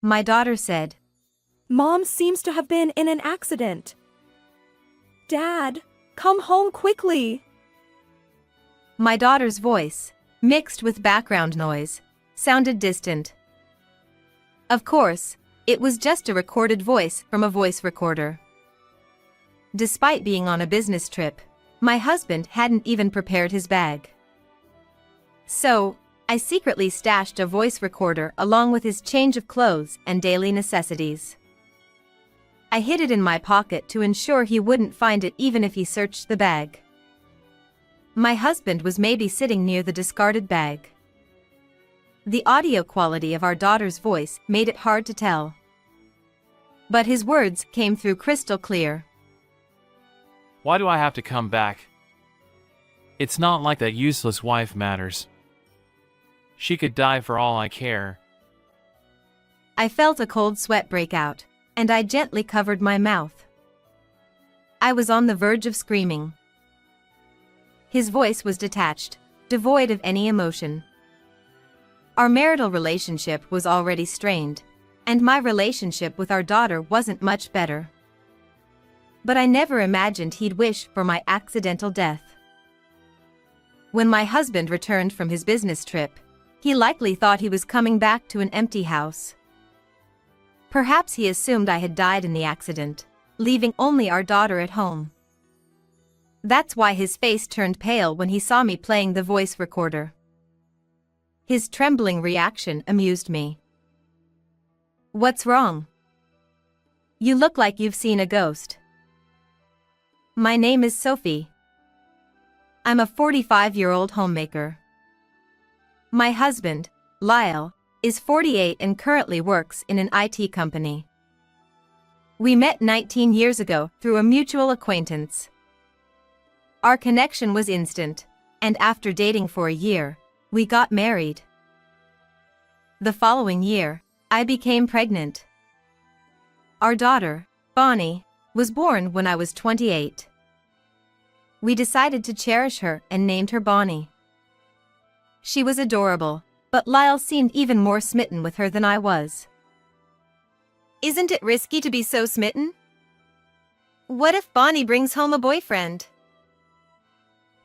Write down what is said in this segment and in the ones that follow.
My daughter said. Mom seems to have been in an accident. Dad, come home quickly. My daughter's voice, mixed with background noise, sounded distant. Of course, it was just a recorded voice from a voice recorder. Despite being on a business trip, my husband hadn't even prepared his bag. So, I secretly stashed a voice recorder along with his change of clothes and daily necessities. I hid it in my pocket to ensure he wouldn't find it even if he searched the bag. My husband was maybe sitting near the discarded bag. The audio quality of our daughter's voice made it hard to tell. But his words came through crystal clear. Why do I have to come back? It's not like that useless wife matters. She could die for all I care. I felt a cold sweat break out, and I gently covered my mouth. I was on the verge of screaming. His voice was detached, devoid of any emotion. Our marital relationship was already strained, and my relationship with our daughter wasn't much better. But I never imagined he'd wish for my accidental death. When my husband returned from his business trip, he likely thought he was coming back to an empty house. Perhaps he assumed I had died in the accident, leaving only our daughter at home. That's why his face turned pale when he saw me playing the voice recorder. His trembling reaction amused me. What's wrong? You look like you've seen a ghost. My name is Sophie. I'm a 45-year-old homemaker. My husband, Lyle, is 48 and currently works in an IT company. We met 19 years ago through a mutual acquaintance. Our connection was instant, and after dating for a year, we got married. The following year, I became pregnant. Our daughter, Bonnie, was born when I was 28. We decided to cherish her and named her Bonnie. She was adorable, but Lyle seemed even more smitten with her than I was. Isn't it risky to be so smitten? What if Bonnie brings home a boyfriend?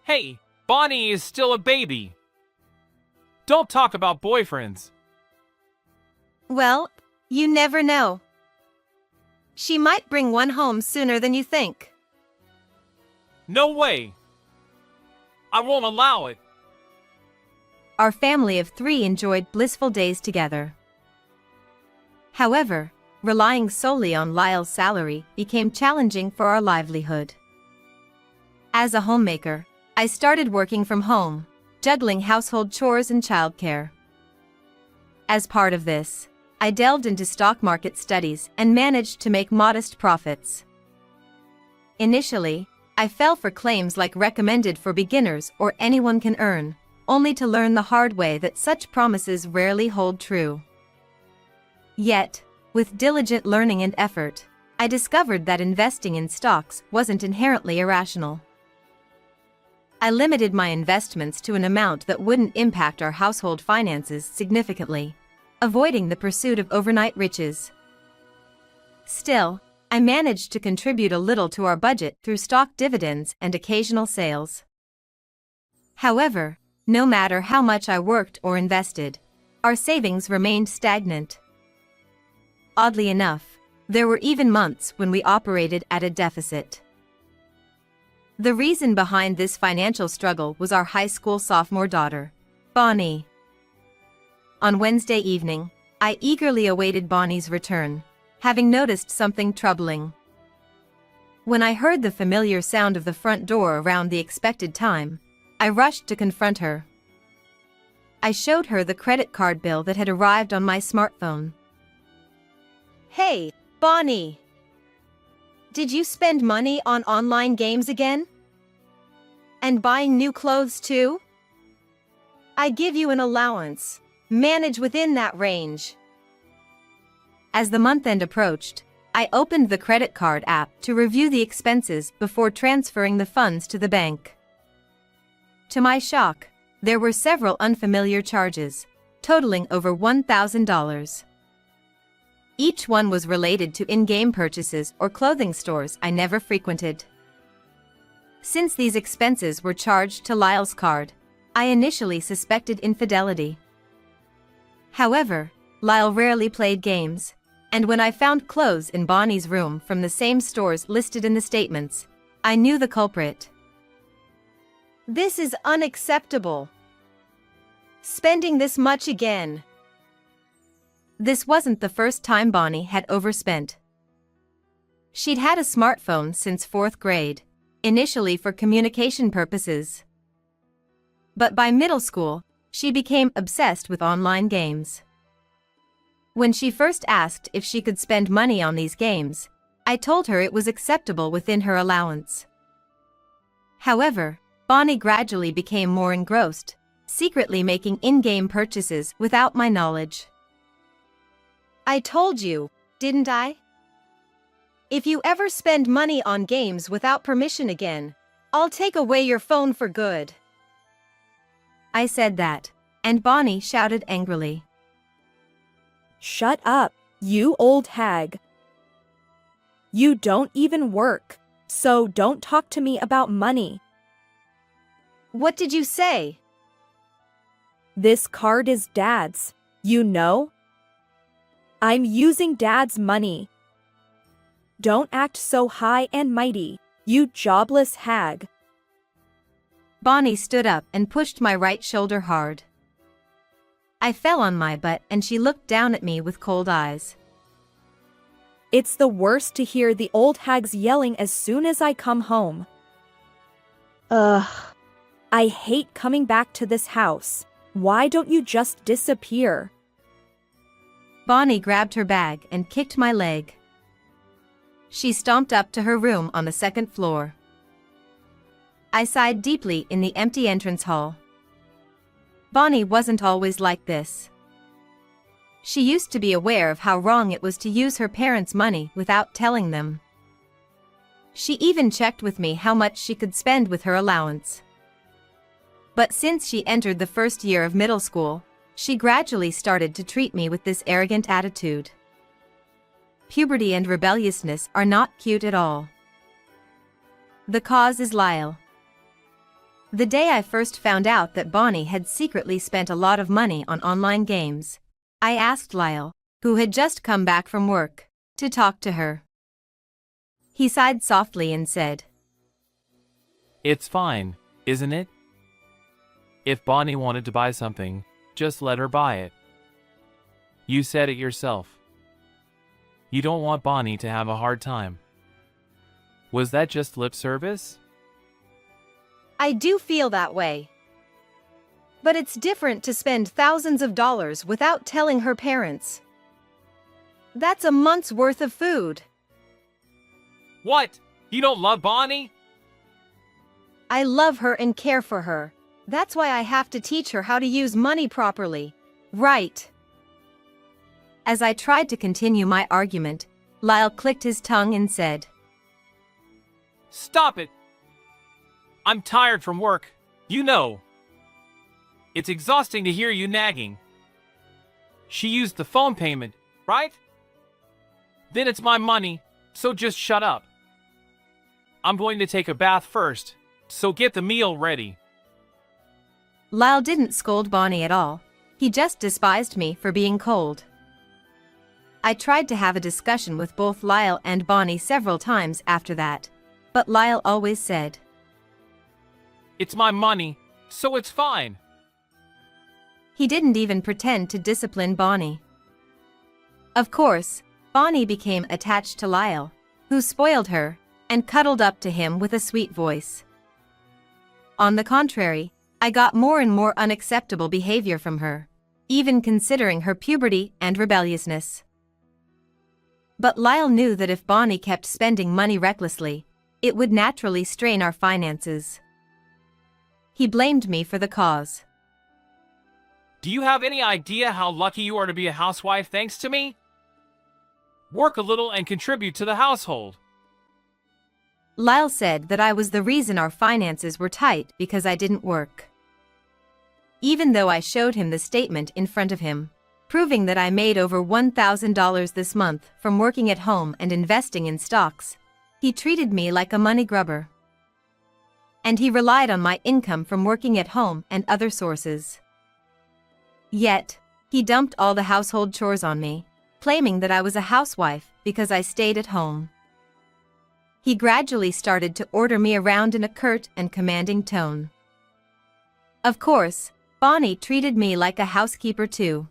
Hey, Bonnie is still a baby. Don't talk about boyfriends. Well, you never know. She might bring one home sooner than you think. No way. I won't allow it. Our family of 3 enjoyed blissful days together. However, relying solely on Lyle's salary became challenging for our livelihood. As a homemaker, I started working from home, juggling household chores and childcare. As part of this, I delved into stock market studies and managed to make modest profits. Initially, I fell for claims like recommended for beginners or anyone can earn, only to learn the hard way that such promises rarely hold true. Yet, with diligent learning and effort, I discovered that investing in stocks wasn't inherently irrational. I limited my investments to an amount that wouldn't impact our household finances significantly, avoiding the pursuit of overnight riches. Still, I managed to contribute a little to our budget through stock dividends and occasional sales. However, no matter how much I worked or invested, our savings remained stagnant. Oddly enough, there were even months when we operated at a deficit. The reason behind this financial struggle was our high school sophomore daughter, Bonnie. On Wednesday evening, I eagerly awaited Bonnie's return, having noticed something troubling. When I heard the familiar sound of the front door around the expected time, I rushed to confront her. I showed her the credit card bill that had arrived on my smartphone. Hey, Bonnie! Did you spend money on online games again? And buying new clothes too? I give you an allowance. Manage within that range. As the month end approached, I opened the credit card app to review the expenses before transferring the funds to the bank. To my shock, there were several unfamiliar charges, totaling over $1,000. Each one was related to in-game purchases or clothing stores I never frequented. Since these expenses were charged to Lyle's card, I initially suspected infidelity. However, Lyle rarely played games, and when I found clothes in Bonnie's room from the same stores listed in the statements, I knew the culprit. This is unacceptable. Spending this much again. This wasn't the first time Bonnie had overspent. She'd had a smartphone since 4th grade, initially for communication purposes. But by middle school, she became obsessed with online games. When she first asked if she could spend money on these games, I told her it was acceptable within her allowance. However, Bonnie gradually became more engrossed, secretly making in-game purchases without my knowledge. I told you, didn't I? If you ever spend money on games without permission again, I'll take away your phone for good. I said that, and Bonnie shouted angrily. Shut up, you old hag. You don't even work, so don't talk to me about money. What did you say? This card is Dad's, you know? I'm using Dad's money. Don't act so high and mighty, you jobless hag. Bonnie stood up and pushed my right shoulder hard. I fell on my butt and she looked down at me with cold eyes. It's the worst to hear the old hags yelling as soon as I come home. Ugh. I hate coming back to this house. Why don't you just disappear? Bonnie grabbed her bag and kicked my leg. She stomped up to her room on the 2nd floor. I sighed deeply in the empty entrance hall. Bonnie wasn't always like this. She used to be aware of how wrong it was to use her parents' money without telling them. She even checked with me how much she could spend with her allowance. But since she entered the 1st year of middle school, she gradually started to treat me with this arrogant attitude. Puberty and rebelliousness are not cute at all. The cause is Lyle. The day I first found out that Bonnie had secretly spent a lot of money on online games, I asked Lyle, who had just come back from work, to talk to her. He sighed softly and said, It's fine, isn't it? If Bonnie wanted to buy something, just let her buy it. You said it yourself. You don't want Bonnie to have a hard time. Was that just lip service? I do feel that way. But it's different to spend thousands of dollars without telling her parents. That's a month's worth of food. What? You don't love Bonnie? I love her and care for her. That's why I have to teach her how to use money properly. Right. As I tried to continue my argument, Lyle clicked his tongue and said, Stop it! I'm tired from work, you know. It's exhausting to hear you nagging. She used the phone payment, right? Then it's my money, so just shut up. I'm going to take a bath first, so get the meal ready. Lyle didn't scold Bonnie at all. He just despised me for being cold. I tried to have a discussion with both Lyle and Bonnie several times after that, but Lyle always said, It's my money, so it's fine. He didn't even pretend to discipline Bonnie. Of course, Bonnie became attached to Lyle, who spoiled her and cuddled up to him with a sweet voice. On the contrary, I got more and more unacceptable behavior from her, even considering her puberty and rebelliousness. But Lyle knew that if Bonnie kept spending money recklessly, it would naturally strain our finances. He blamed me for the cause. Do you have any idea how lucky you are to be a housewife thanks to me? Work a little and contribute to the household. Lyle said that I was the reason our finances were tight because I didn't work. Even though I showed him the statement in front of him, proving that I made over $1,000 this month from working at home and investing in stocks. He treated me like a money grubber. And he relied on my income from working at home and other sources. Yet, he dumped all the household chores on me, claiming that I was a housewife because I stayed at home. He gradually started to order me around in a curt and commanding tone. Of course, Bonnie treated me like a housekeeper too.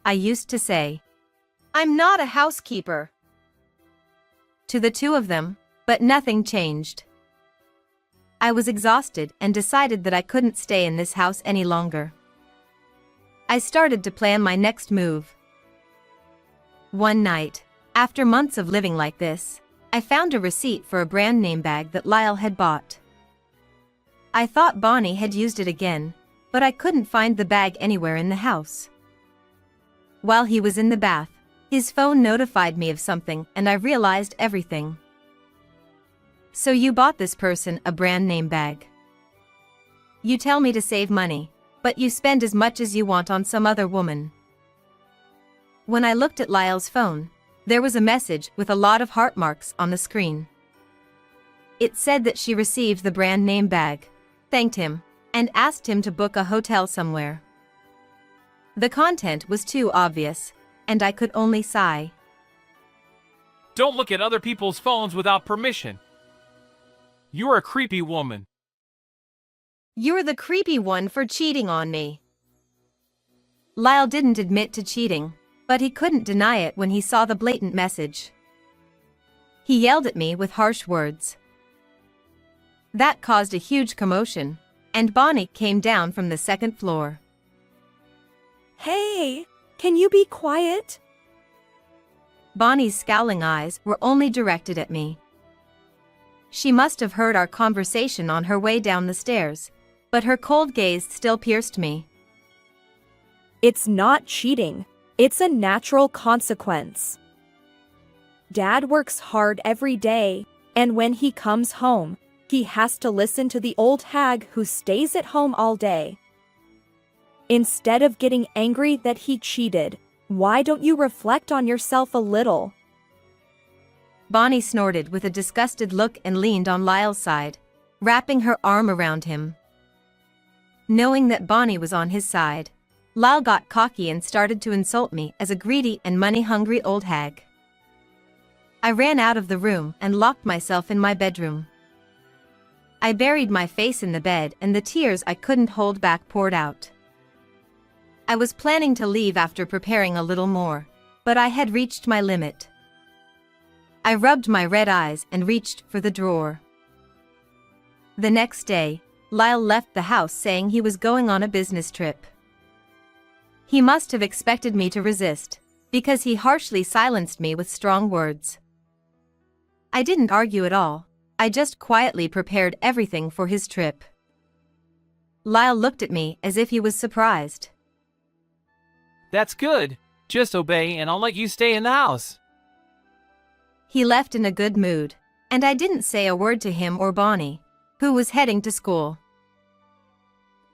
I used to say, "I'm not a housekeeper," to the two of them, but nothing changed. I was exhausted and decided that I couldn't stay in this house any longer. I started to plan my next move. One night, after months of living like this, I found a receipt for a brand name bag that Lyle had bought. I thought Bonnie had used it again, but I couldn't find the bag anywhere in the house. While he was in the bath, his phone notified me of something and I realized everything. "So you bought this person a brand name bag. You tell me to save money, but you spend as much as you want on some other woman." When I looked at Lyle's phone, there was a message with a lot of heart marks on the screen. It said that she received the brand name bag, thanked him, and asked him to book a hotel somewhere. The content was too obvious, and I could only sigh. Don't look at other people's phones without permission. You're a creepy woman. You're the creepy one for cheating on me. Lyle didn't admit to cheating, but he couldn't deny it when he saw the blatant message. He yelled at me with harsh words. That caused a huge commotion, and Bonnie came down from the second floor. Hey, can you be quiet? Bonnie's scowling eyes were only directed at me. She must have heard our conversation on her way down the stairs, but her cold gaze still pierced me. It's not cheating. It's a natural consequence. Dad works hard every day, and when he comes home, he has to listen to the old hag who stays at home all day. Instead of getting angry that he cheated, why don't you reflect on yourself a little? Bonnie snorted with a disgusted look and leaned on Lyle's side, wrapping her arm around him. Knowing that Bonnie was on his side, Lyle got cocky and started to insult me as a greedy and money-hungry old hag. I ran out of the room and locked myself in my bedroom. I buried my face in the bed and the tears I couldn't hold back poured out. I was planning to leave after preparing a little more, but I had reached my limit. I rubbed my red eyes and reached for the drawer. The next day, Lyle left the house saying he was going on a business trip. He must have expected me to resist, because he harshly silenced me with strong words. I didn't argue at all, I just quietly prepared everything for his trip. Lyle looked at me as if he was surprised. That's good. Just obey and I'll let you stay in the house. He left in a good mood, and I didn't say a word to him or Bonnie, who was heading to school.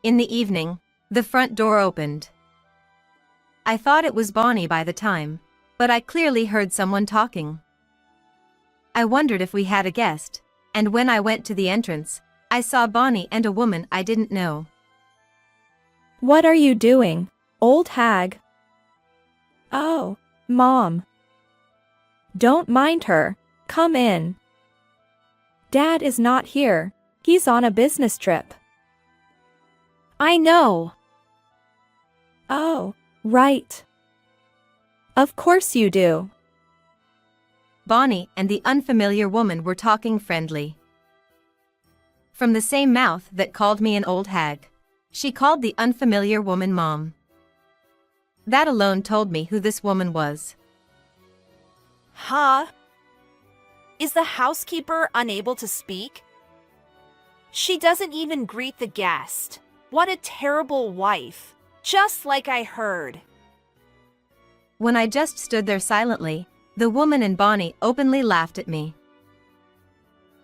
In the evening, the front door opened. I thought it was Bonnie by the time, but I clearly heard someone talking. I wondered if we had a guest, and when I went to the entrance, I saw Bonnie and a woman I didn't know. What are you doing, old hag? Oh, Mom. Don't mind her, come in. Dad is not here, he's on a business trip. I know. Oh, right. Of course you do. Bonnie and the unfamiliar woman were talking friendly. From the same mouth that called me an old hag, she called the unfamiliar woman Mom. That alone told me who this woman was. Huh? Is the housekeeper unable to speak? She doesn't even greet the guest. What a terrible wife. Just like I heard. When I just stood there silently, the woman and Bonnie openly laughed at me.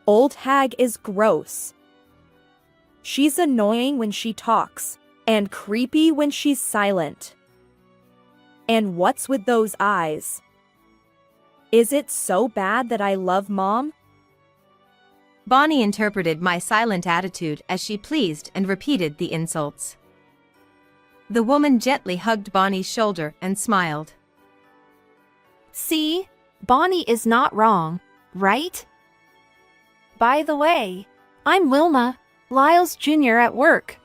Old hag is gross. She's annoying when she talks, and creepy when she's silent. And what's with those eyes? Is it so bad that I love Mom? Bonnie interpreted my silent attitude as she pleased and repeated the insults. The woman gently hugged Bonnie's shoulder and smiled. See, Bonnie is not wrong, right? By the way, I'm Wilma, Lyle's junior at work.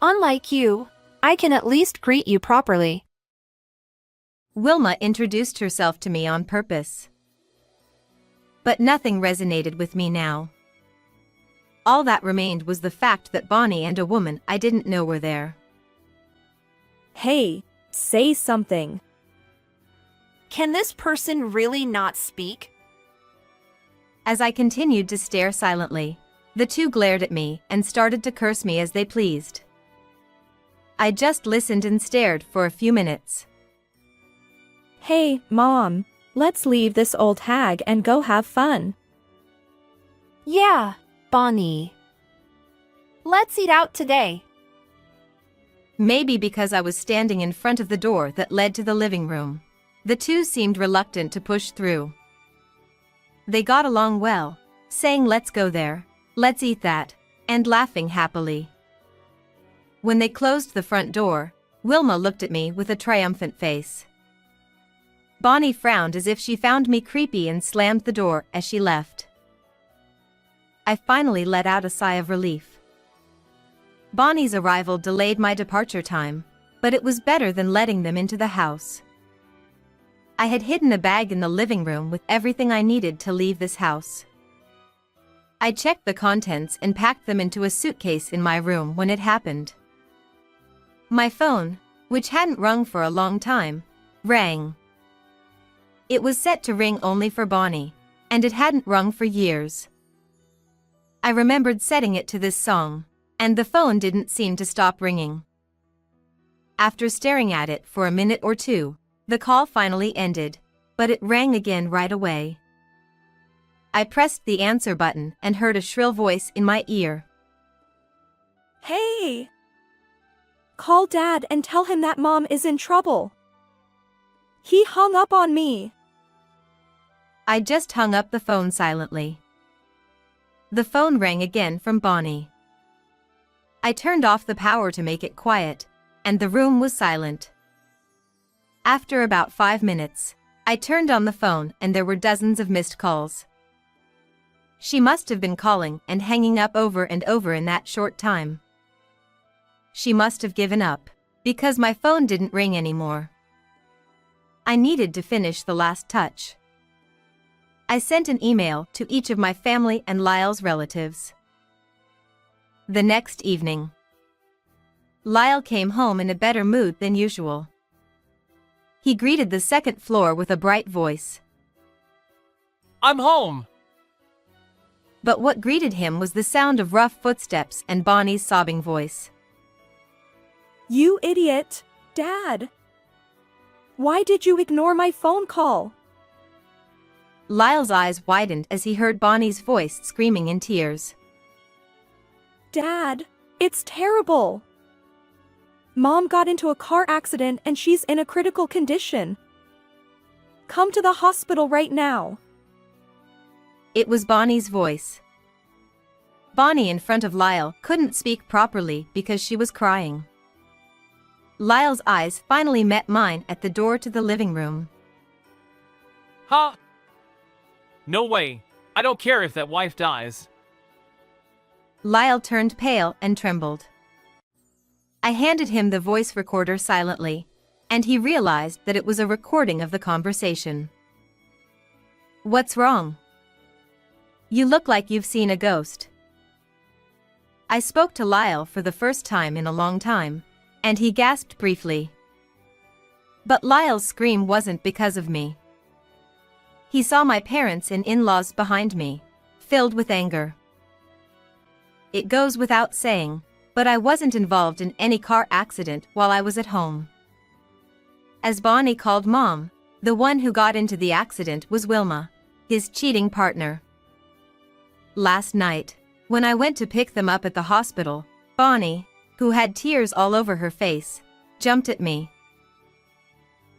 Unlike you, I can at least greet you properly. Wilma introduced herself to me on purpose. But nothing resonated with me now. All that remained was the fact that Bonnie and a woman I didn't know were there. Hey, say something. Can this person really not speak? As I continued to stare silently, the two glared at me and started to curse me as they pleased. I just listened and stared for a few minutes. Hey, Mom, let's leave this old hag and go have fun. Yeah, Bonnie. Let's eat out today. Maybe because I was standing in front of the door that led to the living room, the two seemed reluctant to push through. They got along well, saying let's go there, let's eat that, and laughing happily. When they closed the front door, Wilma looked at me with a triumphant face. Bonnie frowned as if she found me creepy and slammed the door as she left. I finally let out a sigh of relief. Bonnie's arrival delayed my departure time, but it was better than letting them into the house. I had hidden a bag in the living room with everything I needed to leave this house. I checked the contents and packed them into a suitcase in my room when it happened. My phone, which hadn't rung for a long time, rang. It was set to ring only for Bonnie, and it hadn't rung for years. I remembered setting it to this song, and the phone didn't seem to stop ringing. After staring at it for a minute or two, the call finally ended, but it rang again right away. I pressed the answer button and heard a shrill voice in my ear. Hey! Call Dad and tell him that Mom is in trouble. He hung up on me. I just hung up the phone silently. The phone rang again from Bonnie. I turned off the power to make it quiet, and the room was silent. After about 5 minutes, I turned on the phone and there were dozens of missed calls. She must have been calling and hanging up over and over in that short time. She must have given up, because my phone didn't ring anymore. I needed to finish the last touch. I sent an email to each of my family and Lyle's relatives. The next evening, Lyle came home in a better mood than usual. He greeted the second floor with a bright voice. I'm home! But what greeted him was the sound of rough footsteps and Bonnie's sobbing voice. You idiot, Dad! Why did you ignore my phone call? Lyle's eyes widened as he heard Bonnie's voice screaming in tears. Dad, it's terrible. Mom got into a car accident and she's in a critical condition. Come to the hospital right now. It was Bonnie's voice. Bonnie in front of Lyle couldn't speak properly because she was crying. Lyle's eyes finally met mine at the door to the living room. Huh? No way. I don't care if that wife dies. Lyle turned pale and trembled. I handed him the voice recorder silently, and he realized that it was a recording of the conversation. What's wrong? You look like you've seen a ghost. I spoke to Lyle for the first time in a long time, and he gasped briefly. But Lyle's scream wasn't because of me. He saw my parents and in-laws behind me, filled with anger. It goes without saying, but I wasn't involved in any car accident while I was at home. As Bonnie called Mom, the one who got into the accident was Wilma, his cheating partner. Last night, when I went to pick them up at the hospital, Bonnie, who had tears all over her face, jumped at me.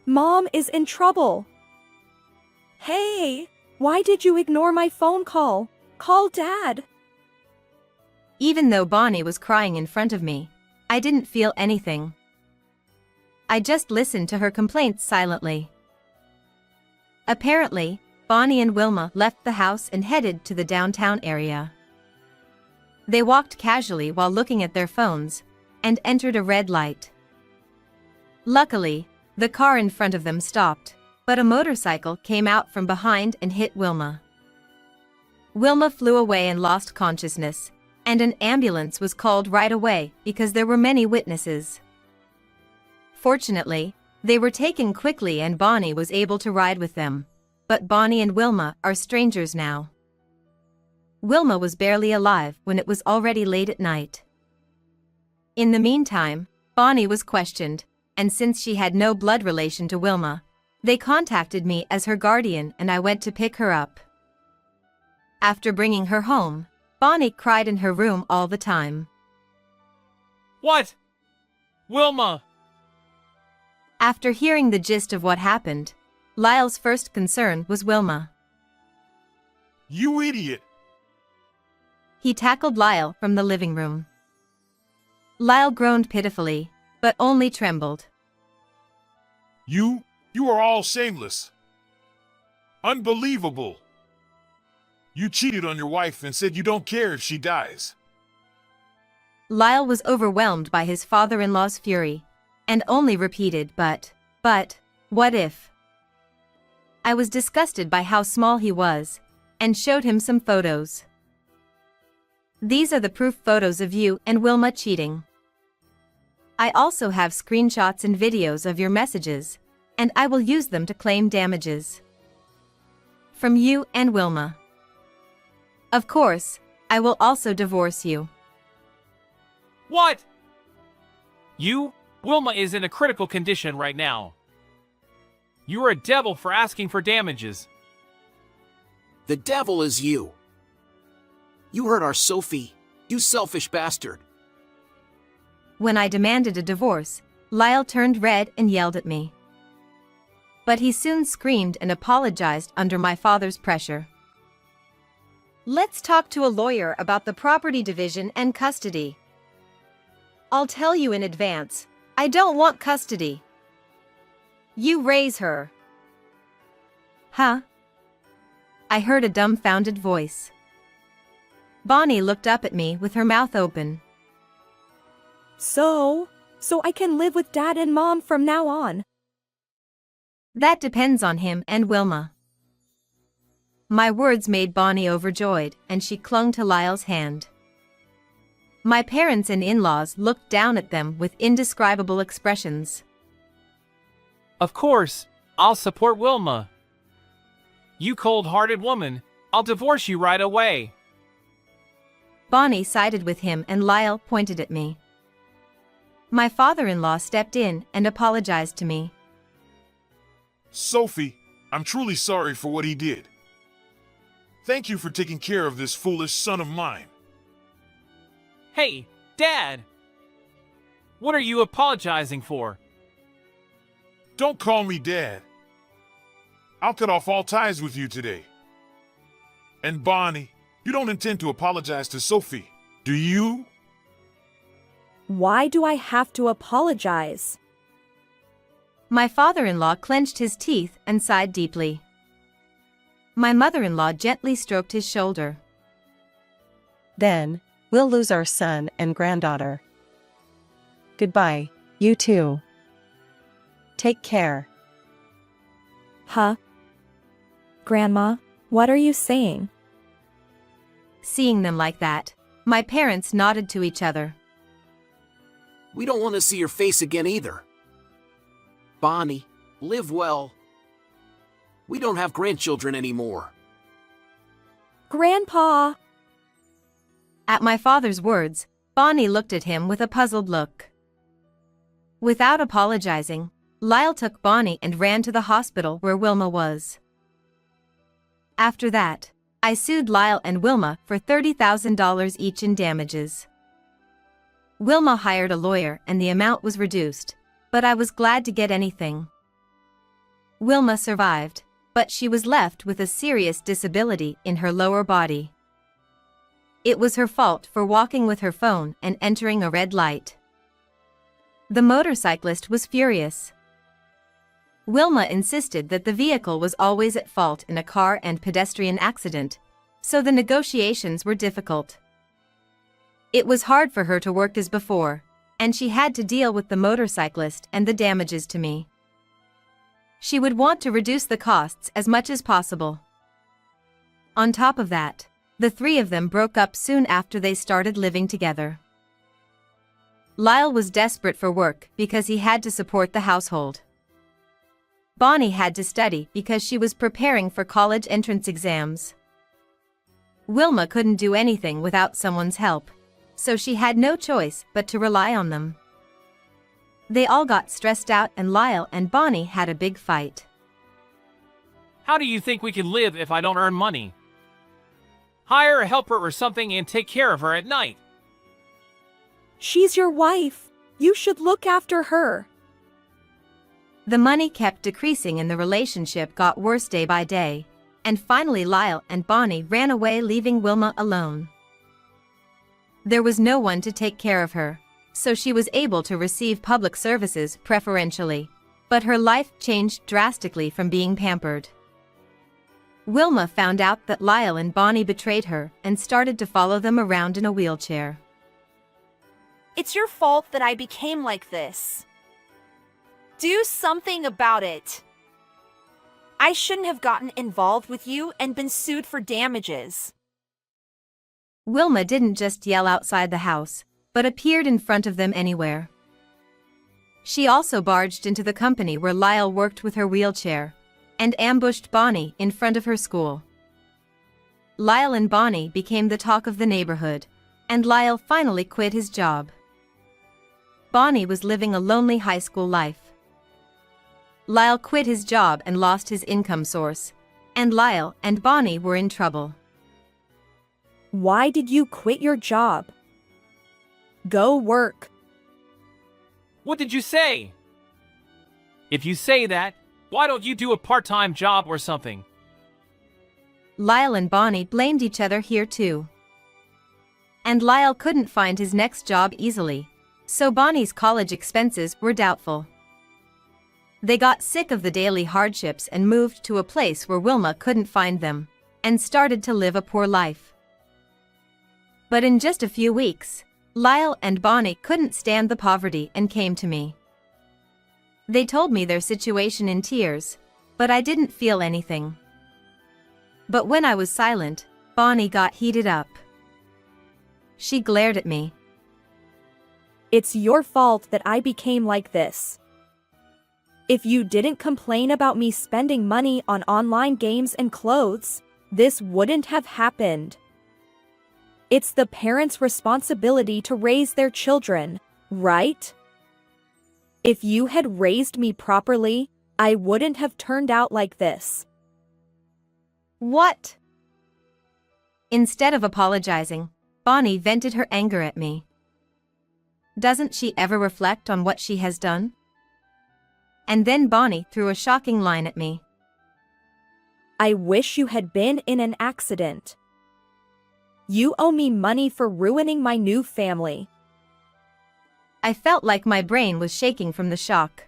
Mom is in trouble. Hey, why did you ignore my phone call? Call Dad. Even though Bonnie was crying in front of me, I didn't feel anything. I just listened to her complaints silently. Apparently, Bonnie and Wilma left the house and headed to the downtown area. They walked casually while looking at their phones, and entered a red light. Luckily, the car in front of them stopped, but a motorcycle came out from behind and hit Wilma. Wilma flew away and lost consciousness, and an ambulance was called right away because there were many witnesses. Fortunately, they were taken quickly and Bonnie was able to ride with them, but Bonnie and Wilma are strangers now. Wilma was barely alive when it was already late at night. In the meantime, Bonnie was questioned, and since she had no blood relation to Wilma, they contacted me as her guardian and I went to pick her up. After bringing her home, Bonnie cried in her room all the time. What? Wilma! After hearing the gist of what happened, Lyle's first concern was Wilma. You idiot! He tackled Lyle from the living room. Lyle groaned pitifully, but only trembled. You are all shameless. Unbelievable. You cheated on your wife and said you don't care if she dies. Lyle was overwhelmed by his father-in-law's fury, and only repeated, but, what if? I was disgusted by how small he was, and showed him some photos. These are the proof photos of you and Wilma cheating. I also have screenshots and videos of your messages, and I will use them to claim damages. From you and Wilma. Of course, I will also divorce you. What? Wilma is in a critical condition right now. You are a devil for asking for damages. The devil is you. You hurt our Sophie, you selfish bastard. When I demanded a divorce, Lyle turned red and yelled at me. But he soon screamed and apologized under my father's pressure. Let's talk to a lawyer about the property division and custody. I'll tell you in advance, I don't want custody. You raise her. Huh? I heard a dumbfounded voice. Bonnie looked up at me with her mouth open. So I can live with Dad and Mom from now on. That depends on him and Wilma. My words made Bonnie overjoyed, and she clung to Lyle's hand. My parents and in-laws looked down at them with indescribable expressions. Of course, I'll support Wilma. You cold-hearted woman, I'll divorce you right away. Bonnie sided with him and Lyle pointed at me. My father-in-law stepped in and apologized to me. Sophie, I'm truly sorry for what he did. Thank you for taking care of this foolish son of mine. Hey, Dad! What are you apologizing for? Don't call me Dad. I'll cut off all ties with you today. And Bonnie, you don't intend to apologize to Sophie, do you? Why do I have to apologize? My father-in-law clenched his teeth and sighed deeply. My mother-in-law gently stroked his shoulder. Then, we'll lose our son and granddaughter. Goodbye, you too. Take care. Huh? Grandma, what are you saying? Seeing them like that, my parents nodded to each other. We don't want to see your face again either. Bonnie, live well. We don't have grandchildren anymore. Grandpa! At my father's words, Bonnie looked at him with a puzzled look. Without apologizing, Lyle took Bonnie and ran to the hospital where Wilma was. After that, I sued Lyle and Wilma for $30,000 each in damages. Wilma hired a lawyer and the amount was reduced, but I was glad to get anything. Wilma survived, but she was left with a serious disability in her lower body. It was her fault for walking with her phone and entering a red light. The motorcyclist was furious. Wilma insisted that the vehicle was always at fault in a car and pedestrian accident, so the negotiations were difficult. It was hard for her to work as before, and she had to deal with the motorcyclist and the damages to me. She would want to reduce the costs as much as possible. On top of that, the three of them broke up soon after they started living together. Lyle was desperate for work because he had to support the household. Bonnie had to study because she was preparing for college entrance exams. Wilma couldn't do anything without someone's help, so she had no choice but to rely on them. They all got stressed out and Lyle and Bonnie had a big fight. How do you think we can live if I don't earn money? Hire a helper or something and take care of her at night. She's your wife. You should look after her. The money kept decreasing and the relationship got worse day by day, and finally Lyle and Bonnie ran away, leaving Wilma alone. There was no one to take care of her, so she was able to receive public services preferentially, but her life changed drastically from being pampered. Wilma found out that Lyle and Bonnie betrayed her and started to follow them around in a wheelchair. It's your fault that I became like this. Do something about it. I shouldn't have gotten involved with you and been sued for damages. Wilma didn't just yell outside the house, but appeared in front of them anywhere. She also barged into the company where Lyle worked with her wheelchair, and ambushed Bonnie in front of her school. Lyle and Bonnie became the talk of the neighborhood, and Lyle finally quit his job. Bonnie was living a lonely high school life. Lyle quit his job and lost his income source, and Lyle and Bonnie were in trouble. Why did you quit your job? Go work. What did you say? If you say that, why don't you do a part-time job or something? Lyle and Bonnie blamed each other here too. And Lyle couldn't find his next job easily, so Bonnie's college expenses were doubtful. They got sick of the daily hardships and moved to a place where Wilma couldn't find them, and started to live a poor life. But in just a few weeks, Lyle and Bonnie couldn't stand the poverty and came to me. They told me their situation in tears, but I didn't feel anything. But when I was silent, Bonnie got heated up. She glared at me. It's your fault that I became like this. If you didn't complain about me spending money on online games and clothes, this wouldn't have happened. It's the parents' responsibility to raise their children, right? If you had raised me properly, I wouldn't have turned out like this. What? Instead of apologizing, Bonnie vented her anger at me. Doesn't she ever reflect on what she has done? And then Bonnie threw a shocking line at me. I wish you had been in an accident. You owe me money for ruining my new family. I felt like my brain was shaking from the shock.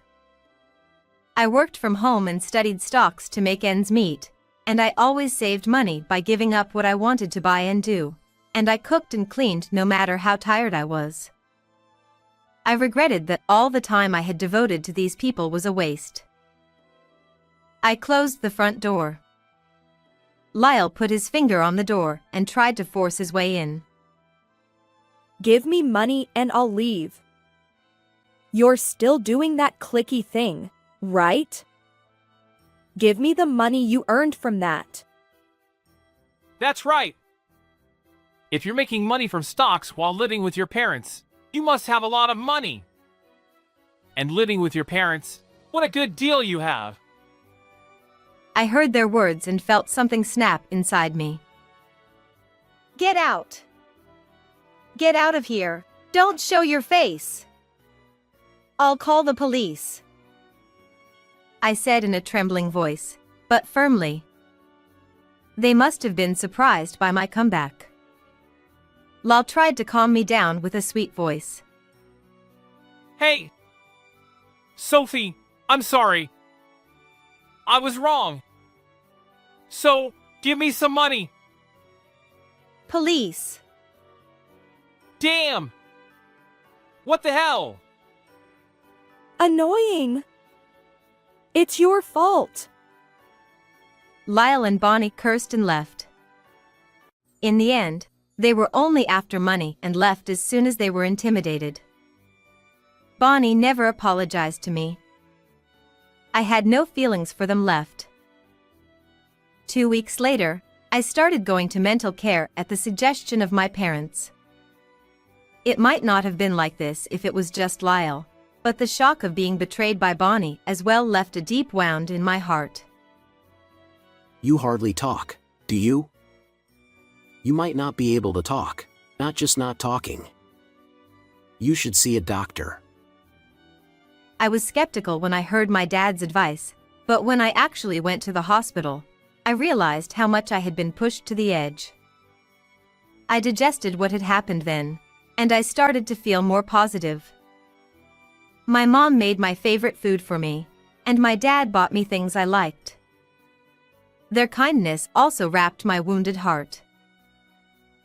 I worked from home and studied stocks to make ends meet, and I always saved money by giving up what I wanted to buy and do, and I cooked and cleaned no matter how tired I was. I regretted that all the time I had devoted to these people was a waste. I closed the front door. Lyle put his finger on the door and tried to force his way in. Give me money and I'll leave. You're still doing that clicky thing, right? Give me the money you earned from that. That's right. If you're making money from stocks while living with your parents, you must have a lot of money. And living with your parents, what a good deal you have. I heard their words and felt something snap inside me. Get out! Get out of here! Don't show your face! I'll call the police. I said in a trembling voice, but firmly. They must have been surprised by my comeback. Lal tried to calm me down with a sweet voice. Hey! Sophie, I'm sorry. I was wrong. So, give me some money. Police! Damn! What the hell? Annoying. It's your fault. Lyle and Bonnie cursed and left. In the end, they were only after money and left as soon as they were intimidated. Bonnie never apologized to me. I had no feelings for them left. 2 weeks later, I started going to mental care at the suggestion of my parents. It might not have been like this if it was just Lyle, but the shock of being betrayed by Bonnie as well left a deep wound in my heart. You hardly talk, do you? You might not be able to talk, not just not talking. You should see a doctor. I was skeptical when I heard my dad's advice, but when I actually went to the hospital, I realized how much I had been pushed to the edge. I digested what had happened then, and I started to feel more positive. My mom made my favorite food for me, and my dad bought me things I liked. Their kindness also wrapped my wounded heart.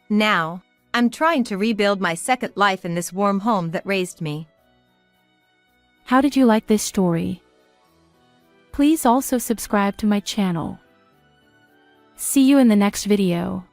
Now, I'm trying to rebuild my second life in this warm home that raised me. How did you like this story? Please also subscribe to my channel. See you in the next video.